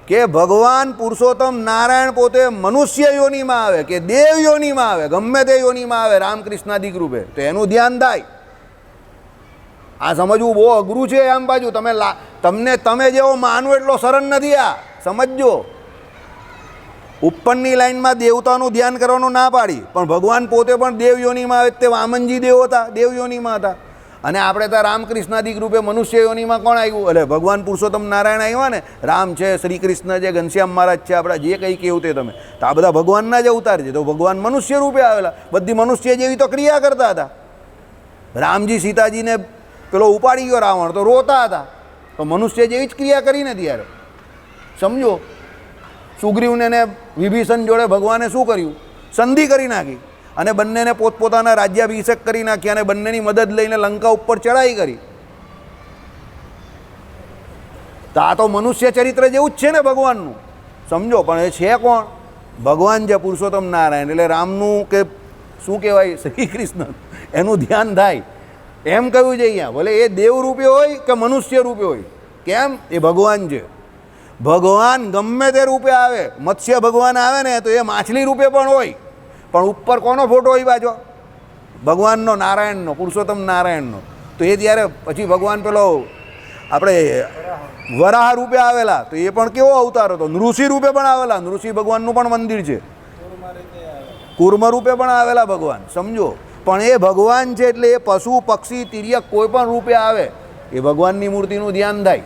કે ભગવાન પુરુષોત્તમ નારાયણ પોતે મનુષ્ય યોનિમાં આવે કે દેવ યોનિમાં આવે, ગમે તે યોનિમાં આવે રામકૃષ્ણાદિક રૂપે, તો એનું ધ્યાન થાય. આ સમજવું બહુ અઘરું છે. આમ બાજુ તમે જેવો માનો એટલો સરળ નથી આ, સમજજો. ઉપરની લાઈનમાં દેવતાનું ધ્યાન કરવાનું ના પાડી, પણ ભગવાન પોતે પણ દેવ યોનિમાં આવે. તે વામનજી દેવ હતા, દેવ યોનિમાં હતા. અને આપણે ત્યાં રામકૃષ્ણાદિક રૂપે મનુષ્ય યોનિમાં કોણ આવ્યું? એટલે ભગવાન પુરુષોત્તમ નારાયણ આવ્યા ને. રામ છે, શ્રી કૃષ્ણ છે, ઘનશ્યામ મહારાજ છે, આપણા જે કંઈ કેવું તે તમે, તો આ બધા ભગવાનના જ અવતાર છે. તો ભગવાન મનુષ્ય રૂપે આવેલા, બધી મનુષ્ય જેવી તો ક્રિયા કરતા હતા. રામજી સીતાજીને પેલો ઉપાડી ગયો રાવણ તો રોતા હતા, તો મનુષ્ય જેવી જ ક્રિયા કરીને ત્યારે. સમજો. સુગ્રીવને ને વિભીષણ જોડે ભગવાને શું કર્યું? સંધિ કરી નાખી અને બંનેને પોતપોતાના રાજ્યાભિષેક કરી નાખ્યા અને બંનેની મદદ લઈને લંકા ઉપર ચડાઈ કરી. તો આ તો મનુષ્ય ચરિત્ર જેવું જ છે ને ભગવાનનું. સમજો. પણ એ છે કોણ? ભગવાન છે પુરુષોત્તમ નારાયણ. એટલે રામનું કે શું કહેવાય, શ્રી કૃષ્ણ, એનું ધ્યાન થાય એમ કહ્યું છે અહીંયા. ભલે એ દેવ રૂપે હોય કે મનુષ્ય રૂપે હોય. કેમ? એ ભગવાન છે. ભગવાન ગમે તે રૂપે આવે. મત્સ્ય ભગવાન આવે ને તો એ માછલી રૂપે પણ હોય, પણ ઉપર કોનો ફોટો હોય પાછો? ભગવાનનો, નારાયણનો, પુરુષોત્તમ નારાયણનો. તો એ ત્યારે પછી ભગવાન પેલો આપણે વરાહ રૂપે આવેલા, તો એ પણ કેવો અવતાર હતો? નૃષિ રૂપે પણ આવેલા. નૃષિ ભગવાનનું પણ મંદિર છે. કુર્મ રૂપે પણ આવેલા ભગવાન. સમજો. પણ એ ભગવાન છે એટલે એ પશુ પક્ષી તિર્યક કોઈ પણ રૂપે આવે એ ભગવાનની મૂર્તિનું ધ્યાન થાય.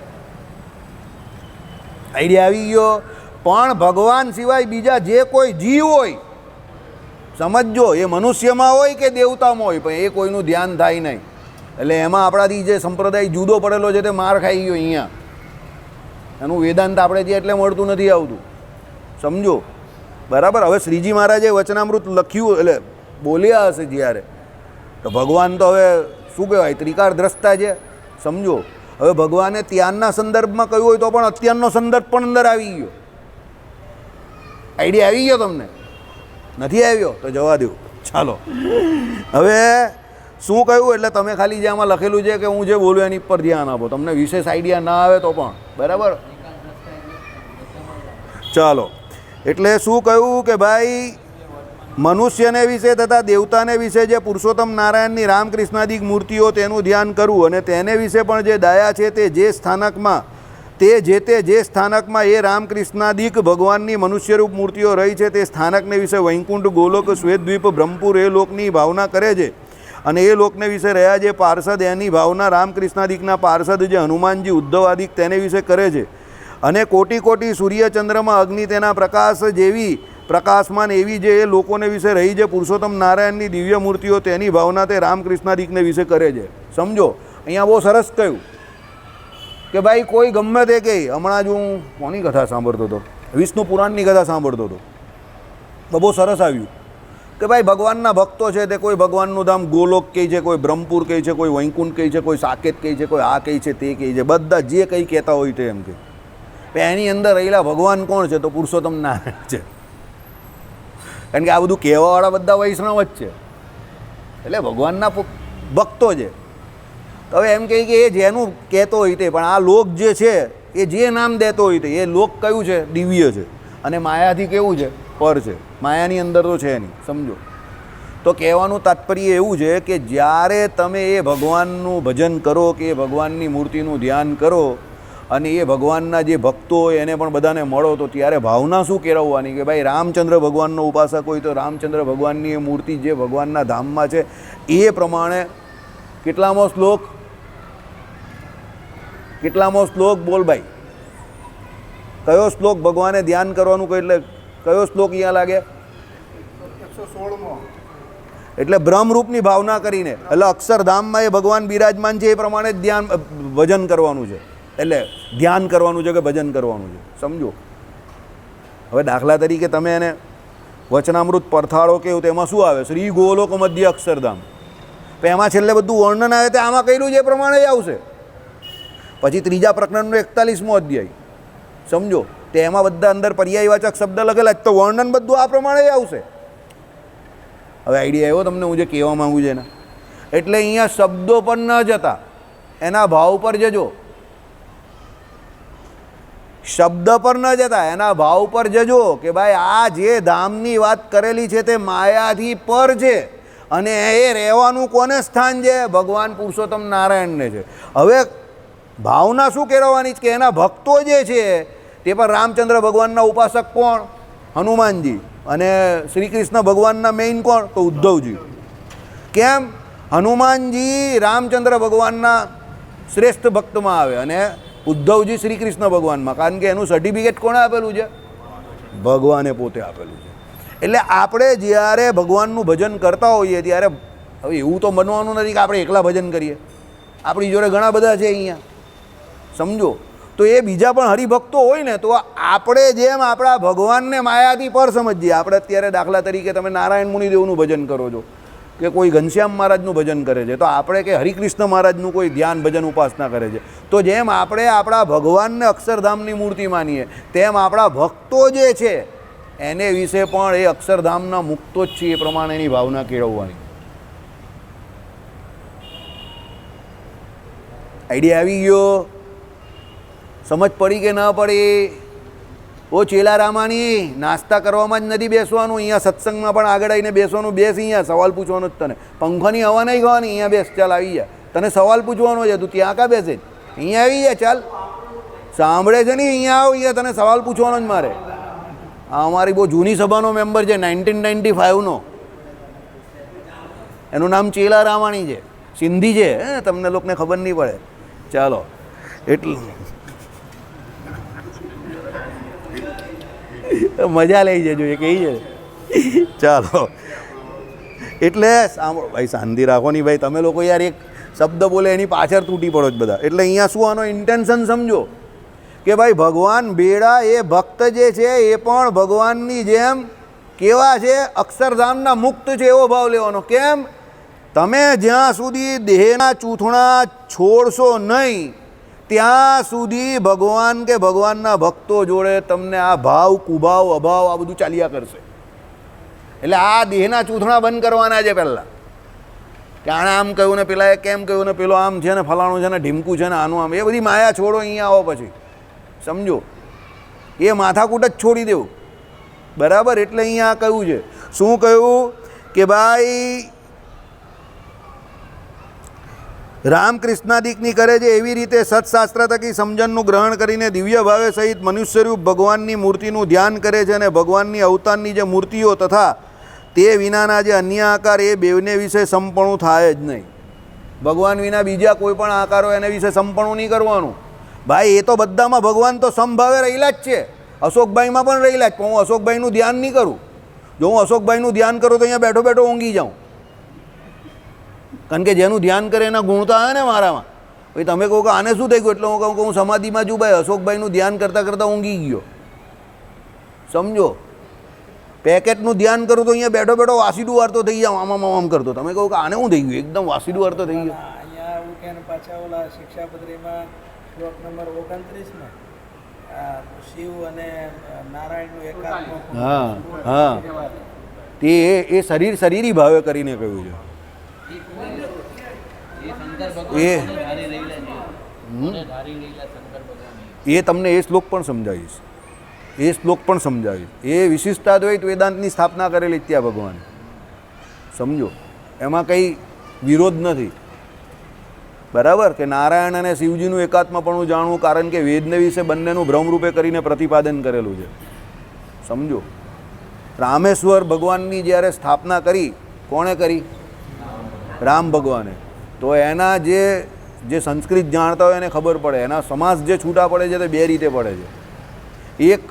આઈડિયા આવી ગયો? પણ ભગવાન સિવાય બીજા જે કોઈ જીવ હોય, સમજો, એ મનુષ્યમાં હોય કે દેવતામાં હોય, પણ એ કોઈનું ધ્યાન થાય નહીં. એટલે એમાં આપણાથી જે સંપ્રદાય જુદો પડેલો છે તે માર ખાઈ ગયો અહીંયા. એનું વેદાંત આપણે ત્યાં એટલે મળતું નથી આવતું. સમજો. બરાબર. હવે શ્રીજી મહારાજે વચનામૃત લખ્યું એટલે બોલ્યા હશે જ્યારે, તો ભગવાન તો હવે શું કહેવાય, ત્રિકાર દ્રષ્ટા છે. સમજો. હવે ભગવાને ત્યારના સંદર્ભમાં કહ્યું હોય તો પણ અત્યારનો સંદર્ભ પણ અંદર આવી ગયો. આઈડિયા આવી ગયો તમને? નથી આવ્યો તો જવા દો. ચાલો. હવે શું કહ્યું? એટલે તમે ખાલી જે આમાં લખેલું છે કે હું જે બોલું એની પર ધ્યાન આપો. તમને વિશેષ આઈડિયા ના આવે તો પણ બરાબર. ચાલો. એટલે શું કહ્યું કે ભાઈ મનુષ્યને વિશે તથા દેવતાને વિશે જે પુરુષોત્તમ નારાયણની રામકૃષ્ણાદિક મૂર્તિઓ તેનું ધ્યાન કરવું, અને તેને વિશે પણ જે દયા છે તે જે સ્થાનકમાં એ રામકૃષ્ણાદિક ભગવાનની મનુષ્યરૂપ મૂર્તિઓ રહી છે તે સ્થાનકને વિશે વૈકુંઠ, ગોલોક, શ્વેતદ્વીપ, બ્રહ્મપુર એ લોકની ભાવના કરે છે. અને એ લોકને વિશે રહ્યા જે પાર્ષદ એની ભાવના રામકૃષ્ણાદિકના પાર્ષદ જે હનુમાનજી, ઉદ્ધવાદિક તેને વિશે કરે છે. અને કોટી કોટી સૂર્ય ચંદ્રમાં અગ્નિ તેના પ્રકાશ જેવી પ્રકાશમાન એવી જે એ લોકોને વિશે રહી છે પુરુષોત્તમ નારાયણની દિવ્ય મૂર્તિઓ તેની ભાવના તે રામકૃષ્ણાદિકને વિશે કરે છે. સમજો. અહીંયા બહુ સરસ કહ્યું કે ભાઈ કોઈ ગમે તે કહે. હમણાં જ હું કોની કથા સાંભળતો હતો? વિષ્ણુ પુરાણની કથા સાંભળતો હતો, તો બહુ સરસ આવ્યું કે ભાઈ ભગવાનના ભક્તો છે તે કોઈ ભગવાનનું ધામ ગોલોક કહે છે, કોઈ બ્રહ્મપુર કહે છે, કોઈ વૈકુંઠ કહે છે, કોઈ સાકેત કહે છે, કોઈ આ કહે છે, તે કહે છે. બધા જે કંઈ કહેતા હોય તે એમ કે એની અંદર રહેલા ભગવાન કોણ છે? તો પુરુષોત્તમ નારાયણ છે. કારણ કે આ બધું કહેવાવાળા બધા વૈષ્ણવ જ છે, એટલે ભગવાનના ભક્તો છે. તો હવે એમ કહે કે એ જેનું કહેતો હોય તે, પણ આ લોક જે છે એ જે નામ દેતો હોય તે એ લોક કયું છે? દિવ્ય છે. અને માયાથી કેવું છે? પર છે. માયાની અંદર તો છે નહીં. સમજો. તો કહેવાનું તાત્પર્ય એવું છે કે જ્યારે તમે એ ભગવાનનું ભજન કરો કે એ ભગવાનની મૂર્તિનું ધ્યાન કરો અને એ ભગવાનના જે ભક્તો હોય એને પણ બધાને મળો તો ત્યારે ભાવના શું કેળવવાની કે ભાઈ રામચંદ્ર ભગવાનનો ઉપાસક હોય તો રામચંદ્ર ભગવાનની એ મૂર્તિ જે ભગવાનના ધામમાં છે એ પ્રમાણે કેટલામો શ્લોક બોલ ભાઈ, કયો શ્લોક ભગવાને ધ્યાન કરવાનું કહ્યું એટલે કયો શ્લોક અહીંયા લાગે? 116મો. એટલે બ્રહ્મરૂપની ભાવના કરીને એટલે અક્ષરધામમાં એ ભગવાન બિરાજમાન છે એ પ્રમાણે જ ધ્યાન ભજન કરવાનું છે, એટલે ધ્યાન કરવાનું છે કે ભજન કરવાનું છે, સમજો. હવે દાખલા તરીકે તમે એને વચનામૃત પરથાળો કેવું તો એમાં શું આવે? શ્રી ગોલોક મધ્ય અક્ષરધામ. તો એમાં છેલ્લે બધું વર્ણન આવે તે આમાં કહેલું છે એ પ્રમાણે જ આવશે. પછી ત્રીજા પ્રકરણનો 41મો અધ્યાય સમજો, તે એમાં બધા અંદર પર્યાયવાચક શબ્દ લખેલા જ, તો વર્ણન બધું આ પ્રમાણે જ આવશે. હવે આઈડિયા આવ્યો તમને હું જે કહેવા માગું છું એના? એટલે અહીંયા શબ્દો પર ન જતા એના ભાવ પર જજો, શબ્દ પર ન જતા એના ભાવ પર જજો કે ભાઈ આ જે ધામની વાત કરેલી છે તે માયાથી પર છે અને એ રહેવાનું કોને સ્થાન છે? ભગવાન પુરુષોત્તમ નારાયણને છે. હવે ભાવના શું કહેવાની કે એના ભક્તો જે છે તે પણ રામચંદ્ર ભગવાનના ઉપાસક કોણ? હનુમાનજી. અને શ્રી કૃષ્ણ ભગવાનના મેઇન કોણ? તો ઉદ્ધવજી. કેમ? હનુમાનજી રામચંદ્ર ભગવાનના શ્રેષ્ઠ ભક્તમાં આવે અને ઉદ્ધવજી શ્રી કૃષ્ણ ભગવાનમાં, કારણ કે એનું સર્ટિફિકેટ કોણે આપેલું છે? ભગવાને પોતે આપેલું છે. એટલે આપણે જ્યારે ભગવાનનું ભજન કરતા હોઈએ ત્યારે હવે એવું તો બનવાનું નથી કે આપણે એકલા ભજન કરીએ, આપણી જોડે ઘણા બધા છે અહીંયા, સમજો. તો એ બીજા પણ હરિભક્તો હોય ને, તો આપણે જેમ આપણા ભગવાનને માયાથી પર સમજીએ. આપણે અત્યારે દાખલા તરીકે તમે નારાયણ મુનિદેવનું ભજન કરો છો કે કોઈ ઘનશ્યામ મહારાજનું ભજન કરે છે, તો આપણે કે હરિકૃષ્ણ મહારાજનું કોઈ ધ્યાન ભજન ઉપાસના કરે છે, તો જેમ આપણે આપણા ભગવાનને અક્ષરધામની મૂર્તિ માનીએ તેમ આપણા ભક્તો જે છે એને વિશે પણ એ અક્ષરધામના મુક્તો જ છે એ પ્રમાણેની ભાવના કેળવવાની. આઈડિયા આવી ગયો? સમજ પડી કે ન પડી? ઓ ચેલા રામાની, નાસ્તા કરવામાં જ નથી બેસવાનું, અહીંયા સત્સંગમાં પણ આગળ આવીને બેસવાનું. બેસ, અહીંયા સવાલ પૂછવાનો જ તને. પંખાની હવા નહીં ખાવાની, અહીંયા બેસ. ચાલ આવી જા, તને સવાલ પૂછવાનો છે, તું ત્યાં કાં બેસે? અહીંયા આવી જા, ચાલ. સાંભળે છે ને? અહીંયા આવ, અહીંયા તને સવાલ પૂછવાનો જ મારે. આ અમારી બહુ જૂની સભાનો મેમ્બર છે, 1995નો. એનું નામ ચેલા રામાણી છે, સિંધી છે, તમને લોકોને ખબર નહીં પડે. ચાલો, એટલું મજા લઈ જજો એ કહી છે. ચાલો, એટલે સાંભળો ભાઈ, શાંતિ રાખો નહીં ભાઈ. તમે લોકો યાર એક શબ્દ બોલે એની પાછળ તૂટી પડો જ બધા. એટલે અહીંયા શું આનો ઇન્ટેન્શન સમજો કે ભાઈ ભગવાન બેડા એ ભક્ત જે છે એ પણ ભગવાનની જેમ કેવા છે? અક્ષરધામના મુક્ત છે એવો ભાવ લેવાનો. કેમ? તમે જ્યાં સુધી દેહના ચૂંથણા છોડશો નહીં ત્યાં સુધી ભગવાન કે ભગવાનના ભક્તો જોડે તમને આ ભાવ, કુભાવ, અભાવ આ બધું ચાલ્યા કરશે. એટલે આ દેહના ચૂંથણા બંધ કરવાના છે પહેલાં, કે આણે આમ કહ્યું ને પેલા કેમ કહ્યું ને પેલો આમ છે ને ફલાણું છે ને ઢીમકું છે ને આનું આમ, એ બધી માયા છોડો. અહીંયા આવો પછી સમજો, એ માથાકૂટ જ છોડી દેવું, બરાબર? એટલે અહીંયા કહ્યું છે, શું કહ્યું કે ભાઈ રામકૃષ્ણાદિકની કરે છે એવી રીતે સત્શાસ્ત્ર થકી સમજણનું ગ્રહણ કરીને દિવ્ય ભાવે સહિત મનુષ્યરૂપ ભગવાનની મૂર્તિનું ધ્યાન કરે છે અને ભગવાનની અવતારની જે મૂર્તિઓ તથા તે વિનાના જે અન્ય આકાર એ બેવને વિશે સંપણું થાય જ નહીં. ભગવાન વિના બીજા કોઈ પણ આકારો એને વિશે સંપણું નહીં કરવાનું. ભાઈ એ તો બધામાં ભગવાન તો સમભાવે રહેલા જ છે, અશોકભાઈમાં પણ રહેલા જ. પણ હું અશોકભાઈનું ધ્યાન નહીં કરું. જો હું અશોકભાઈનું ધ્યાન કરું તો અહીંયા બેઠો બેઠો ઊંઘી જાઉં, કારણ કે જેનું ધ્યાન કરે એના ગુણતા આવે ને મારામાં. ભાઈ તમે કહો કે આને શું થઈ ગયું, એટલે હું કહું કે હું સમાધિમાં છું. ભાઈ અશોકભાઈનું ધ્યાન કરતાં કરતાં ઊંઘી ગયો, સમજો. પેકેટનું ધ્યાન કરું તો અહીંયા બેઠો બેઠો વાસીડું વારતો થઈ જાઉં, આમ આમ કરતો. તમે કહો કે આને શું થઈ ગયું, એકદમ વાસીડું વારતો થઈ ગયો. અહીંયા ઉઠ્યા ને પાછા ઓલા શિક્ષાપત્રીમાં શ્લોક નંબર 29 ને શિવ અને નારાયણનું એકાત્મ. હા હા, તે એ શરીરી ભાવે કરીને કહ્યું છે. એ તમને એ શ્લોક પણ સમજાવીશ, એ શ્લોક પણ સમજાવીશ. એ વિશિષ્ટાદ્વૈત વેદાંતની સ્થાપના કરેલી ત્યાં ભગવાન, સમજો. એમાં કંઈ વિરોધ નથી. બરાબર, કે નારાયણ અને શિવજીનું એકાત્મપણું જાણવું, કારણ કે વેદને વિશે બંનેનું ભ્રમરૂપે કરીને પ્રતિપાદન કરેલું છે. સમજો, રામેશ્વર ભગવાનની જ્યારે સ્થાપના કરી, કોણે કરી? રામ ભગવાને. તો એના જે સંસ્કૃત જાણતા હોય એને ખબર પડે, એના સમાસ જે છૂટા પડે છે તે બે રીતે પડે છે. એક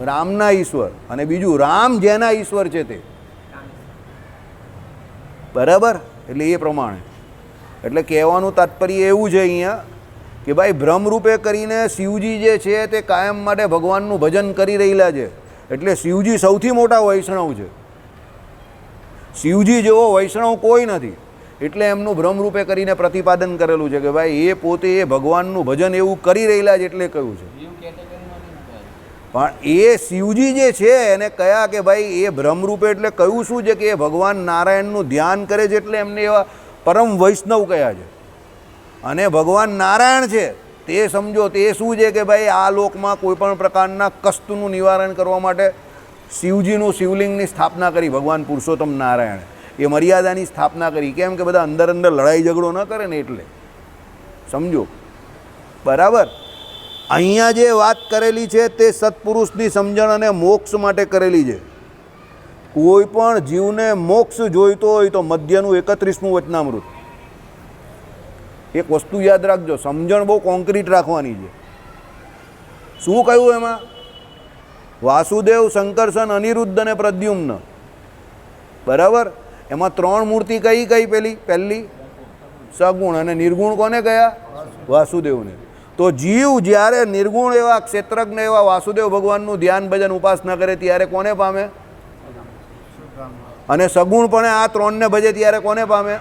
રામના ઈશ્વર અને બીજું રામ જેના ઈશ્વર છે તે. બરાબર, એટલે એ પ્રમાણે. એટલે કહેવાનું તાત્પર્ય એવું છે અહીંયા કે ભાઈ ભ્રમરૂપે કરીને શિવજી જે છે તે કાયમ માટે ભગવાનનું ભજન કરી રહેલા છે. એટલે શિવજી સૌથી મોટા વૈષ્ણવ છે. શિવજી જેવો વૈષ્ણવ કોઈ નથી. એટલે એમનું ભ્રમરૂપે કરીને પ્રતિપાદન કરેલું છે કે ભાઈ એ પોતે એ ભગવાનનું ભજન એવું કરી રહેલા છે એટલે કહ્યું છે. પણ એ શિવજી જે છે એને કયા કે ભાઈ એ ભ્રમરૂપે એટલે કહ્યું શું છે કે એ ભગવાન નારાયણનું ધ્યાન કરે છે એટલે એમને એવા પરમ વૈષ્ણવ કયા છે. અને ભગવાન નારાયણ છે તે સમજો તે શું છે કે ભાઈ આ લોકમાં કોઈ પણ પ્રકારના કષ્ટનું નિવારણ કરવા માટે શિવજીનું શિવલિંગની સ્થાપના કરી ભગવાન પુરુષોત્તમ નારાયણ. એ મર્યાદાની સ્થાપના કરી. કેમ કે બધા અંદર અંદર લડાઈ ઝઘડો ન કરે ને એટલે. સમજો, બરાબર. અહીંયા જે વાત કરેલી છે તે સત્પુરુષની સમજણ અને મોક્ષ માટે કરેલી છે. કોઈ પણ જીવને મોક્ષ જોઈતો હોય તો મધ્યનું 31મું વચનામૃત. એક વસ્તુ યાદ રાખજો, સમજણ બહુ કોન્ક્રીટ રાખવાની છે. શું કહ્યું એમાં? વાસુદેવ, શંકરસન, અનિરુદ્ધ અને પ્રદ્યુમ્ન. બરાબર, એમાં 3 મૂર્તિ કઈ કઈ? પહેલી સગુણ, અને નિર્ગુણ કોને કયા? વાસુદેવને. તો જીવ જ્યારે નિર્ગુણ એવા ક્ષેત્રજ્ઞ એવા વાસુદેવ ભગવાનનું ધ્યાન ભજન ઉપાસના કરે ત્યારે કોને પામે? અને સગુણપણે આ 3ને ભજે ત્યારે કોને પામે?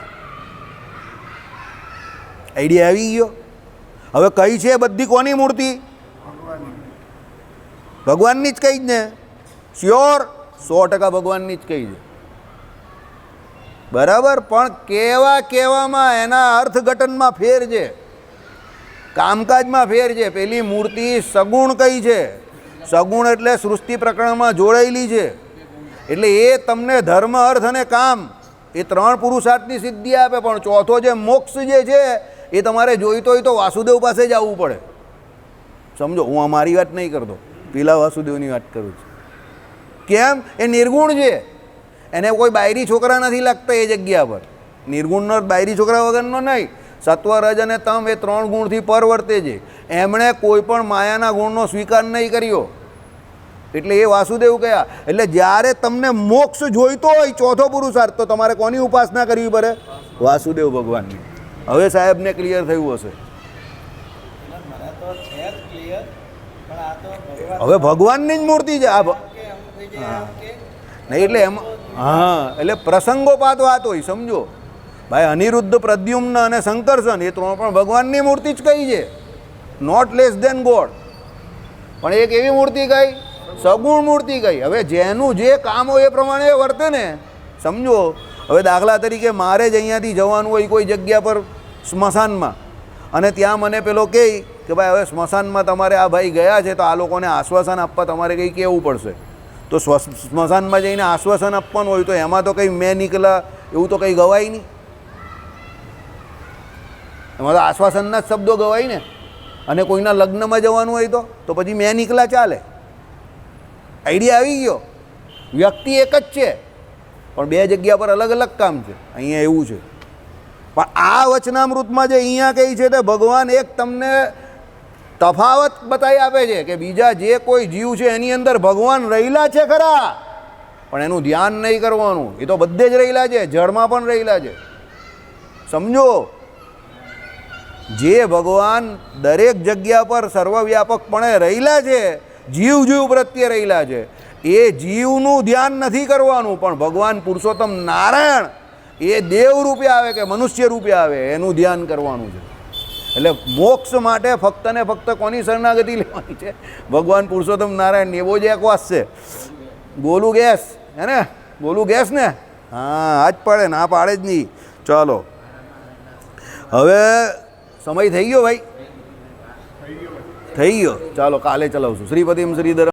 આઈડિયા આવી ગયો? હવે કઈ છે બધી કોની મૂર્તિ? ભગવાનની જ કઈ જ ને? શ્યોર 100% ભગવાનની જ કઈ છે. બરાબર, પણ કહેવામાં એના અર્થઘટનમાં ફેર છે, કામકાજમાં ફેર છે. પેલી મૂર્તિ સગુણ કઈ છે? સગુણ એટલે સૃષ્ટિ પ્રકરણમાં જોડાયેલી છે. એટલે એ તમને ધર્મ, અર્થ અને કામ એ 3 પુરુષાર્થની સિદ્ધિ આપે. પણ ચોથો જે મોક્ષ જે છે એ તમારે જોઈતો હોય તો વાસુદેવ પાસે જ આવવું પડે. સમજો, હું અમારી વાત નહીં કરતો, પેલા વાસુદેવની વાત કરું છું. કેમ? એ નિર્ગુણ છે, એને કોઈ બાયરી છોકરા નથી લાગતા એ જગ્યા પર. નિર્ગુણનો બાયરી છોકરા વગરનો નહીં. સત્વ, રજ અને તમ એ 3 ગુણથી પર વર્તે છે. એમણે કોઈ પણ માયાના ગુણનો સ્વીકાર નહીં કર્યો એટલે એ વાસુદેવ કયા. એટલે જ્યારે તમને મોક્ષ જોઈતો હોય ચોથો પુરુષાર્થ તો તમારે કોની ઉપાસના કરવી પડે? વાસુદેવ ભગવાનની. હવે સાહેબને ક્લિયર થયું હશે. હવે ભગવાનની જ મૂર્તિ છે આ. નહીં એટલે એમાં હા, એટલે પ્રસંગોપાત વાત હોય. સમજો ભાઈ, અનિરુદ્ધ, પ્રદ્યુમ્ન અને શંકરસન એ 3 પણ ભગવાનની મૂર્તિ જ કઈ છે, નોટ લેસ દેન ગોડ. પણ એક એવી મૂર્તિ કઈ? સગુણ મૂર્તિ કઈ. હવે જેનું જે કામ હોય એ પ્રમાણે વર્તે ને. સમજો, હવે દાખલા તરીકે મારે જ અહીંયાથી જવાનું હોય કોઈ જગ્યા પર સ્મશાનમાં, અને ત્યાં મને પેલો કહે કે ભાઈ હવે સ્મશાનમાં તમારે આ ભાઈ ગયા છે તો આ લોકોને આશ્વાસન આપવા તમારે કંઈ કહેવું પડશે. તો સ્મશાનમાં જઈને આશ્વાસન આપવાનું હોય તો એમાં તો કંઈ મેં નીકળ્યા એવું તો કંઈ ગવાય નહીં. એમાં તો આશ્વાસનના જ શબ્દો ગવાય ને. અને કોઈના લગ્નમાં જવાનું હોય તો પછી મેં નીકળ્યા ચાલે. આઈડિયા આવી ગયો? વ્યક્તિ એક જ છે પણ 2 જગ્યા પર અલગ અલગ કામ છે. અહીંયા એવું છે. પણ આ વચનામૃતમાં જે અહીંયા કહી છે તે ભગવાન એક તમને તફાવત બતાવી આપે છે કે બીજા જે કોઈ જીવ છે એની અંદર ભગવાન રહેલા છે ખરા, પણ એનું ધ્યાન નહીં કરવાનું. એ તો બધે જ રહેલા છે, જળમાં પણ રહેલા છે. સમજો, જે ભગવાન દરેક જગ્યા પર સર્વવ્યાપકપણે રહેલા છે, જીવ પ્રત્યે રહેલા છે, એ જીવનું ધ્યાન નથી કરવાનું. પણ ભગવાન પુરુષોત્તમ નારાયણ એ દેવ રૂપે આવે કે મનુષ્ય રૂપે આવે એનું ધ્યાન કરવાનું છે. એટલે મોક્ષ માટે ફક્ત ને ફક્ત કોની શરણાગતિ લેવાની છે? ભગવાન પુરુષોત્તમ નારાયણ. એવો જ એક વાસ છે, ગોલું ગેસ હે ને? ગોલું ગેસ ને? હા, આ જ પડે, ના પાડે જ નહીં. ચાલો, હવે સમય થઈ ગયો ભાઈ, થઈ ગયો. ચાલો કાલે ચલાવશું. શ્રીપતિમ શ્રીધર.